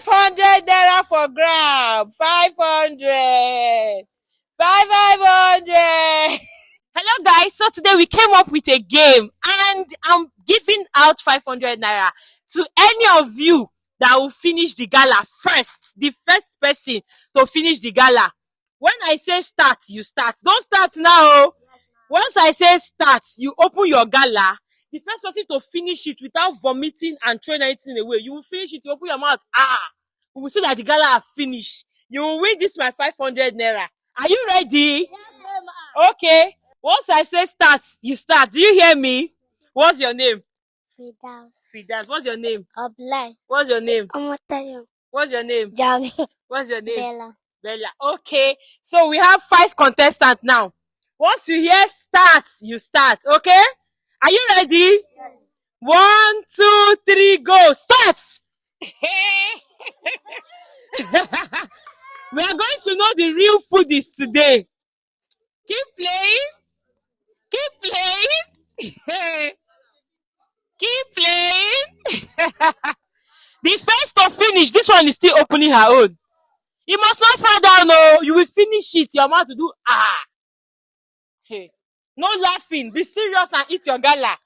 500 naira for grab. 500. 500. Hello guys, so today we came up with a game and I'm giving out 500 naira to any of you that will finish the gala first. The first person to finish the gala. When I say start, you start. Don't start now. Once I say start, you open your gala. The first person to finish it without vomiting and throwing anything away, you will finish it, you open your mouth. We will see that the gala have finished. You will win this my 500 naira. Are you ready? Yes, okay. Once I say start, you start. Do you hear me? What's your name? Fidas. What's your name? Oblai. What's your name? Omotayo. What's your name? Jami. What's your name? Bella. Bella. Okay. So we have 5 contestants now. Once you hear start, you start. Okay? Are you ready? Yes. 1, 2, 3, go. Start! We are going to know the real foodies today. Keep playing. Keep playing. Keep playing. The first to finish, this one is still opening her own. You must not fall down, no. You will finish it. Your mouth to do Hey. No laughing. Be serious and eat your gala.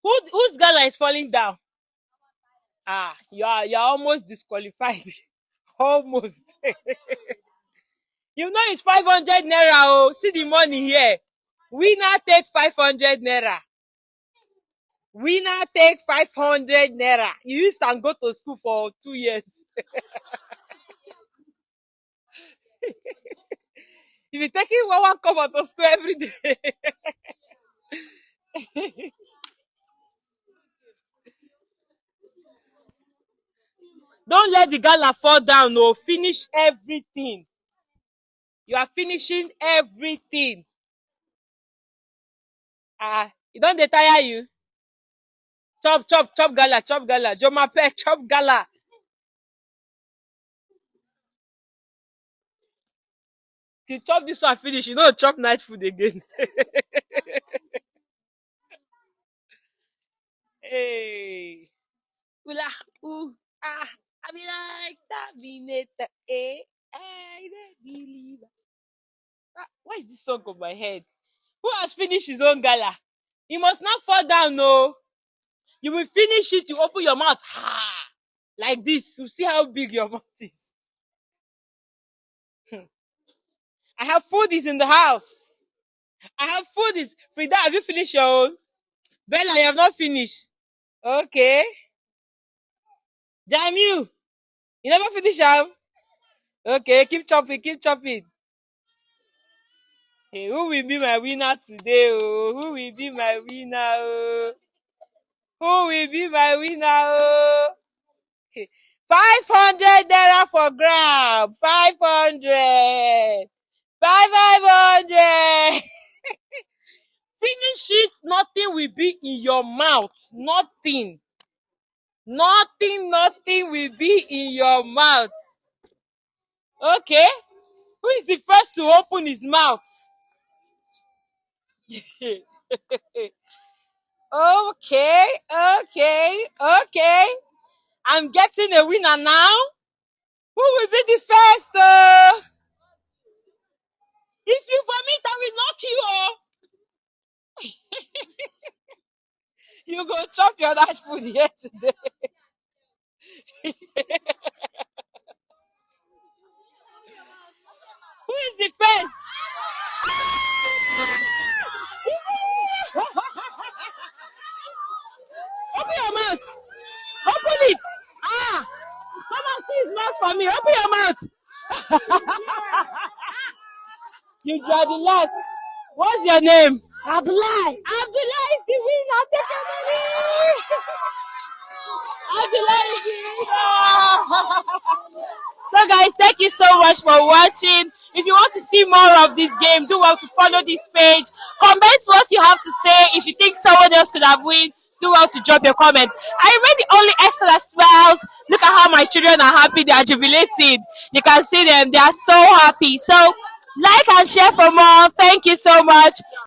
Whose gala is falling down? You're almost disqualified. Almost. You know it's 500 naira. Oh, see the money here. Winner take 500 naira. Winner take 500 naira. You used to go to school for 2 years. If you're taking one cover to school every day. Don't let the gala fall down. No, finish everything. You are finishing everything. It don't dey tire you. Chop gala, chop gala. Jomape, chop gala. If you chop this one finish, you don't chop night food again. Hey. Ula, I be like Terminator. I don't believe. Why is this song on my head? Who has finished his own gala? You must not fall down, no. You will finish it, you open your mouth. Like this. You see how big your mouth is. I have foodies in the house. I have foodies. Frida, have you finished your own? Bella, you have not finished. Okay. Jamiu, you never finish your. Okay, keep chopping, keep chopping. Hey, who will be my winner today? Oh, who will be my winner? Oh, who will be my winner? Oh, 500 naira for grab. 500. 500. Finish it. Nothing will be in your mouth. Nothing. Nothing will be in your mouth. Okay. Who is the first to open his mouth? Okay. I'm getting a winner now. Who will be the first? If you vomit, I will knock you. You go chop your night food here today. Who is the first? Open your mouth. Open it. Come and see his mouth for me. Open your mouth. You are the last. What's your name? Abdullah. Abdullah is the winner. Take your money. Abdullah is the winner. So guys, thank you so much for watching. If you want to see more of this game, do well to follow this page. Comment what you have to say. If you think someone else could have won, do well to drop your comment. I read the only Esther that smiles. Look at how my children are happy. They are jubilating. You can see them. They are so happy. So like and share for more. Thank you so much.